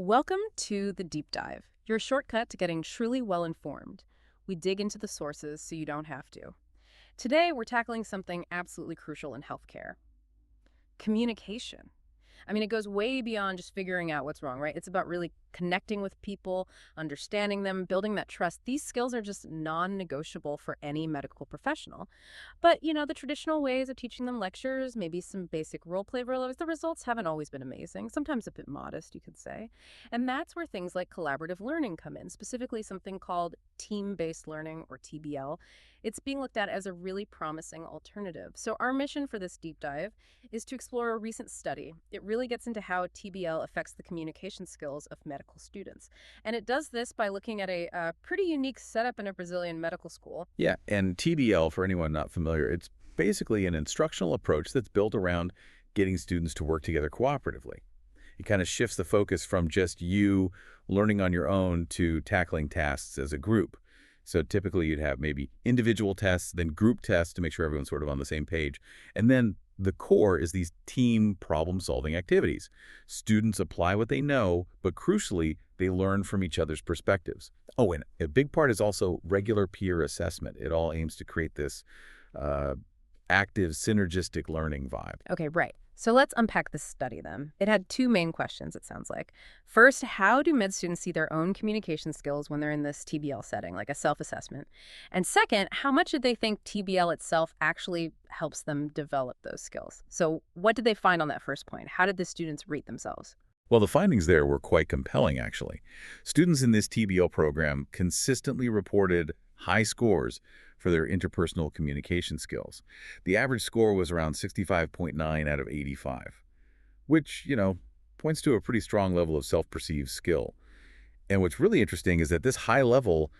Welcome to the Deep Dive, your shortcut to getting truly well informed. We dig into the sources so you don't have to. Today, we're tackling something absolutely crucial in healthcare: communication. It goes way beyond just figuring out what's wrong, right? It's about really connecting with people, understanding them, building that trust. These skills are just non-negotiable for any medical professional. But, the traditional ways of teaching them lectures, maybe some basic role play drills, the results haven't always been amazing, sometimes a bit modest, you could say. And that's where things like collaborative learning come in, specifically something called team-based learning, or TBL. It's being looked at as a really promising alternative. So our mission for this deep dive is to explore a recent study. It really gets into how TBL affects the communication skills of medical students. And it does this by looking at a pretty unique setup in a Brazilian medical school. Yeah, and TBL, for anyone not familiar, it's basically an instructional approach that's built around getting students to work together cooperatively. It kind of shifts the focus from just you learning on your own to tackling tasks as a group. So typically you'd have maybe individual tests, then group tests to make sure everyone's sort of on the same page. And then the core is these team problem-solving activities. Students apply what they know, but crucially, they learn from each other's perspectives. Oh, and a big part is also regular peer assessment. It all aims to create this active, synergistic learning vibe. Okay, right. So let's unpack this study then. It had two main questions, it sounds like. First, how do med students see their own communication skills when they're in this TBL setting, like a self-assessment? And second, how much did they think TBL itself actually helps them develop those skills? So what did they find on that first point? How did the students rate themselves? Well, the findings there were quite compelling, actually. Students in this TBL program consistently reported high scores for their interpersonal communication skills. The average score was around 65.9 out of 85, which, points to a pretty strong level of self-perceived skill. And what's really interesting is that this high level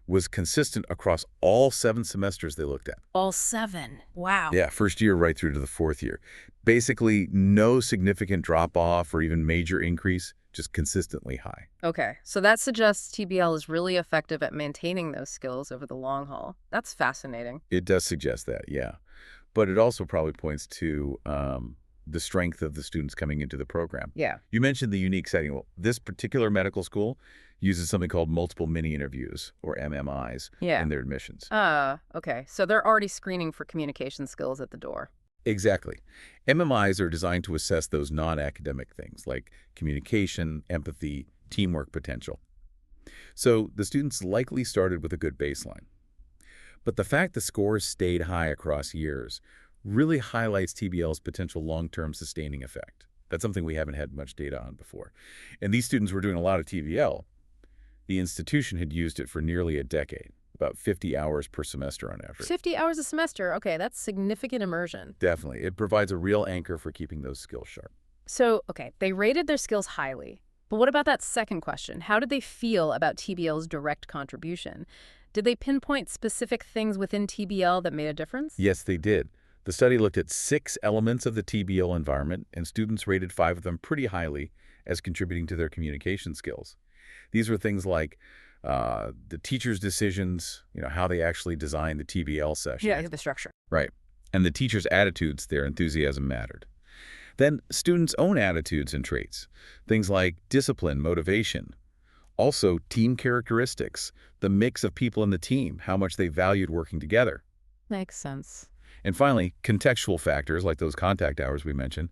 was consistent across all 7 semesters they looked at. All 7. Wow. Yeah, first year right through to the 4th year. Basically, no significant drop-off or even major increase, just consistently high. Okay, so that suggests TBL is really effective at maintaining those skills over the long haul. That's fascinating. It does suggest that, yeah. But it also probably points to the strength of the students coming into the program. Yeah. You mentioned the unique setting. Well, this particular medical school uses something called multiple mini-interviews, or MMIs, in their admissions. Okay. So they're already screening for communication skills at the door. Exactly. MMIs are designed to assess those non-academic things like communication, empathy, teamwork potential. So the students likely started with a good baseline. But the fact the scores stayed high across years really highlights TBL's potential long-term sustaining effect. That's something we haven't had much data on before. And these students were doing a lot of TBL. The institution had used it for nearly a decade, about 50 hours per semester on average. 50 hours a semester. Okay, that's significant immersion. Definitely. It provides a real anchor for keeping those skills sharp. So, okay, they rated their skills highly. But what about that second question? How did they feel about TBL's direct contribution? Did they pinpoint specific things within TBL that made a difference? Yes, they did. The study looked at 6 elements of the TBL environment, and students rated 5 of them pretty highly as contributing to their communication skills. These were things like the teacher's decisions, how they actually designed the TBL session. Yeah, the structure. Right. And the teacher's attitudes, their enthusiasm mattered. Then students' own attitudes and traits, things like discipline, motivation. Also, team characteristics, the mix of people in the team, how much they valued working together. Makes sense. And finally, contextual factors like those contact hours we mentioned,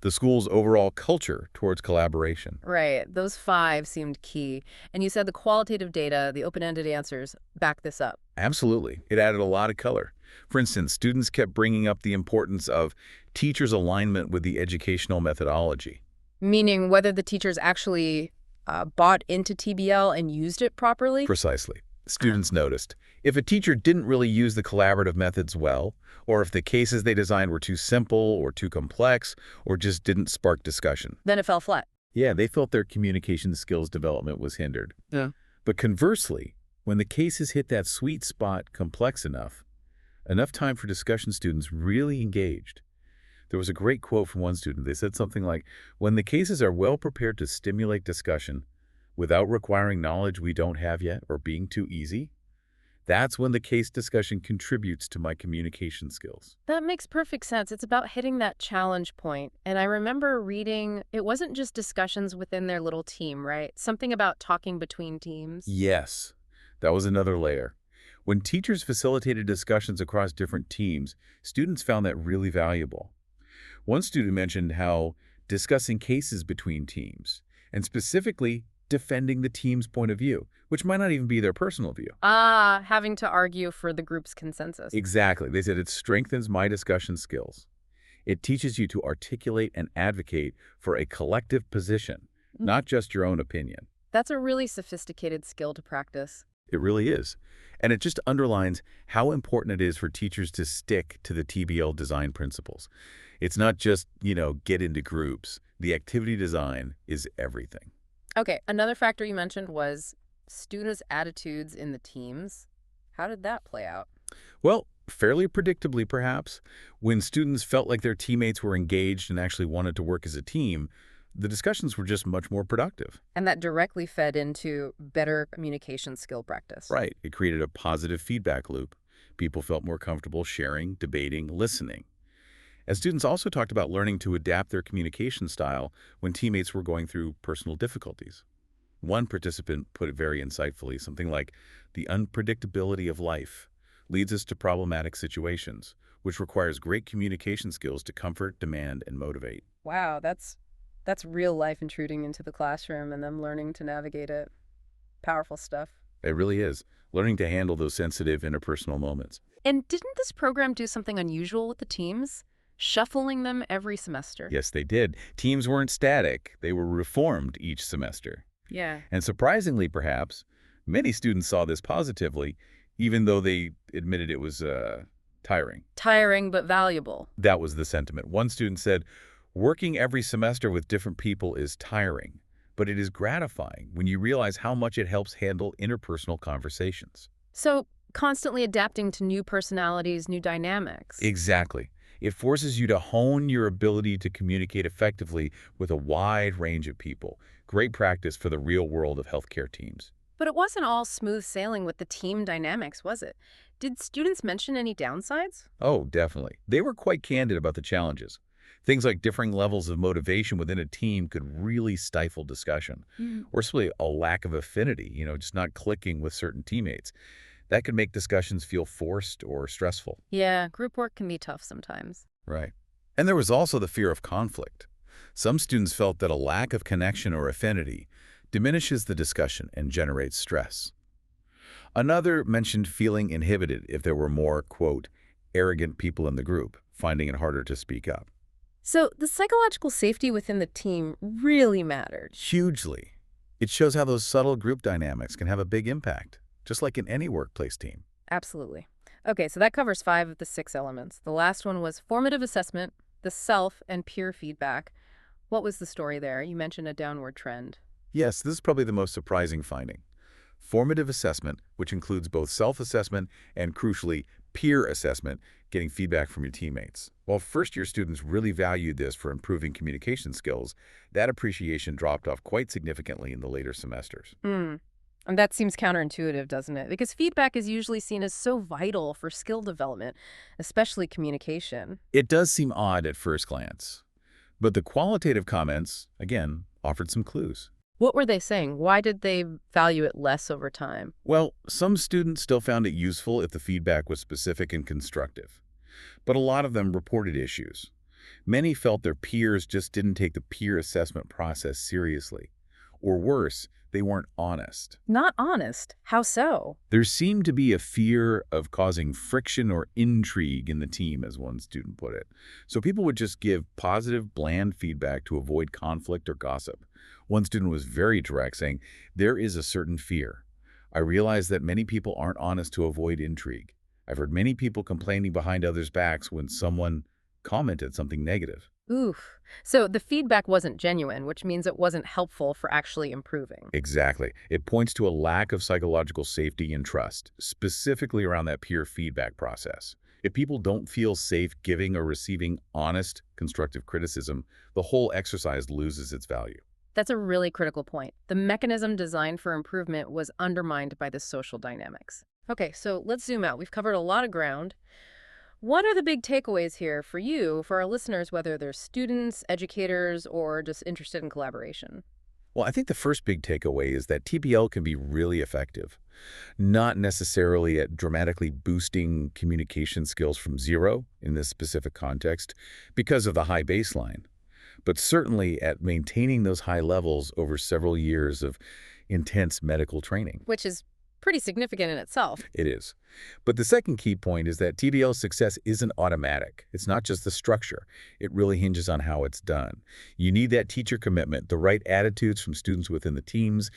the school's overall culture towards collaboration. Right. Those 5 seemed key. And you said the qualitative data, the open-ended answers, back this up. Absolutely. It added a lot of color. For instance, students kept bringing up the importance of teachers' alignment with the educational methodology. Meaning whether the teachers actually bought into TBL and used it properly? Precisely. Students noticed if a teacher didn't really use the collaborative methods well, or if the cases they designed were too simple or too complex, or just didn't spark discussion. Then it fell flat. Yeah, they felt their communication skills development was hindered. Yeah. But conversely, when the cases hit that sweet spot complex enough time for discussion, students really engaged. There was a great quote from one student. They said something like, "When the cases are well prepared to stimulate discussion without requiring knowledge we don't have yet or being too easy, That's when the case discussion contributes to my communication skills. That makes perfect sense. It's about hitting that challenge point. And I remember reading, it wasn't just discussions within their little team, right? Something about talking between teams. Yes, that was another layer. When teachers facilitated discussions across different teams, students found that really valuable. One student mentioned how discussing cases between teams, and specifically defending the team's point of view, which might not even be their personal view. Ah, having to argue for the group's consensus. Exactly. They said it strengthens my discussion skills. It teaches you to articulate and advocate for a collective position, Mm. not just your own opinion. That's a really sophisticated skill to practice. It really is. And it just underlines how important it is for teachers to stick to the TBL design principles. It's not just, get into groups. The activity design is everything. Okay, another factor you mentioned was students' attitudes in the teams. How did that play out? Well, fairly predictably perhaps, when students felt like their teammates were engaged and actually wanted to work as a team, the discussions were just much more productive. And that directly fed into better communication skill practice. Right. It created a positive feedback loop. People felt more comfortable sharing, debating, listening. As students also talked about learning to adapt their communication style when teammates were going through personal difficulties. One participant put it very insightfully, something like, "The unpredictability of life leads us to problematic situations, which requires great communication skills to comfort, demand, and motivate." Wow, that's real life intruding into the classroom and them learning to navigate it. Powerful stuff. It really is. Learning to handle those sensitive interpersonal moments. And didn't this program do something unusual with the teams? Shuffling them every semester. Yes, they did. Teams weren't static. They were reformed each semester. Yeah. And surprisingly, perhaps, many students saw this positively, even though they admitted it was tiring. Tiring but valuable. That was the sentiment. One student said, "Working every semester with different people is tiring, but it is gratifying when you realize how much it helps handle interpersonal conversations." So constantly adapting to new personalities, new dynamics. Exactly. It forces you to hone your ability to communicate effectively with a wide range of people. Great practice for the real world of healthcare teams. But it wasn't all smooth sailing with the team dynamics, was it? Did students mention any downsides? Oh, definitely. They were quite candid about the challenges. Things like differing levels of motivation within a team could really stifle discussion, or simply a lack of affinity, just not clicking with certain teammates. That could make discussions feel forced or stressful. Yeah, group work can be tough sometimes. Right. And there was also the fear of conflict. Some students felt that a lack of connection or affinity diminishes the discussion and generates stress. Another mentioned feeling inhibited if there were more, quote, arrogant people in the group, finding it harder to speak up. So the psychological safety within the team really mattered. Hugely. It shows how those subtle group dynamics can have a big impact, just like in any workplace team. Absolutely. Okay, so that covers 5 of the 6 elements. The last one was formative assessment, the self, and peer feedback. What was the story there? You mentioned a downward trend. Yes, this is probably the most surprising finding. Formative assessment, which includes both self-assessment and, crucially, peer assessment, getting feedback from your teammates. While first-year students really valued this for improving communication skills, that appreciation dropped off quite significantly in the later semesters. And that seems counterintuitive, doesn't it? Because feedback is usually seen as so vital for skill development, especially communication. It does seem odd at first glance, but the qualitative comments, again, offered some clues. What were they saying? Why did they value it less over time? Well, some students still found it useful if the feedback was specific and constructive, but a lot of them reported issues. Many felt their peers just didn't take the peer assessment process seriously, or worse, they weren't honest. Not honest. How so? There seemed to be a fear of causing friction or intrigue in the team, as one student put it. So people would just give positive, bland feedback to avoid conflict or gossip. One student was very direct, saying, "There is a certain fear. I realize that many people aren't honest to avoid intrigue. I've heard many people complaining behind others' backs when someone commented something negative." Oof. So the feedback wasn't genuine, which means it wasn't helpful for actually improving. Exactly. It points to a lack of psychological safety and trust, specifically around that peer feedback process. If people don't feel safe giving or receiving honest, constructive criticism, the whole exercise loses its value. That's a really critical point. The mechanism designed for improvement was undermined by the social dynamics. Okay, so let's zoom out. We've covered a lot of ground. What are the big takeaways here for you, for our listeners, whether they're students, educators, or just interested in collaboration? Well, I think the first big takeaway is that TPL can be really effective, not necessarily at dramatically boosting communication skills from zero in this specific context because of the high baseline, but certainly at maintaining those high levels over several years of intense medical training. Which is pretty significant in itself. It is. But the second key point is that TBL's success isn't automatic. It's not just the structure. It really hinges on how it's done. You need that teacher commitment, the right attitudes from students within the teams,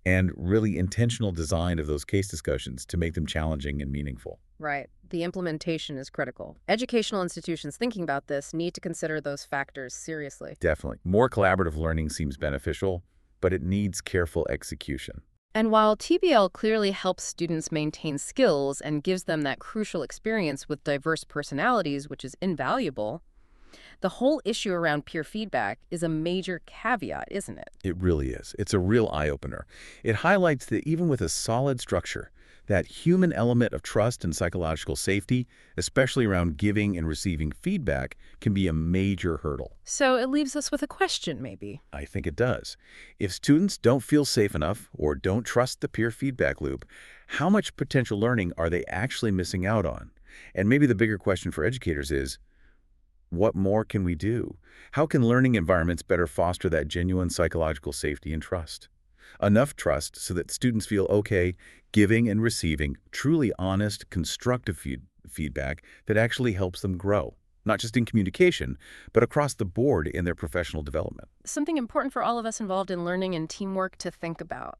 and really intentional design of those case discussions to make them challenging and meaningful. Right. The implementation is critical. Educational institutions thinking about this need to consider those factors seriously. Definitely. More collaborative learning seems beneficial, but it needs careful execution. And while TBL clearly helps students maintain skills and gives them that crucial experience with diverse personalities, which is invaluable, the whole issue around peer feedback is a major caveat, isn't it? It really is. It's a real eye-opener. It highlights that even with a solid structure, that human element of trust and psychological safety, especially around giving and receiving feedback, can be a major hurdle. So it leaves us with a question, maybe. I think it does. If students don't feel safe enough or don't trust the peer feedback loop, how much potential learning are they actually missing out on? And maybe the bigger question for educators is, what more can we do? How can learning environments better foster that genuine psychological safety and trust? Enough trust so that students feel okay giving and receiving truly honest, constructive feedback that actually helps them grow, not just in communication, but across the board in their professional development. Something important for all of us involved in learning and teamwork to think about.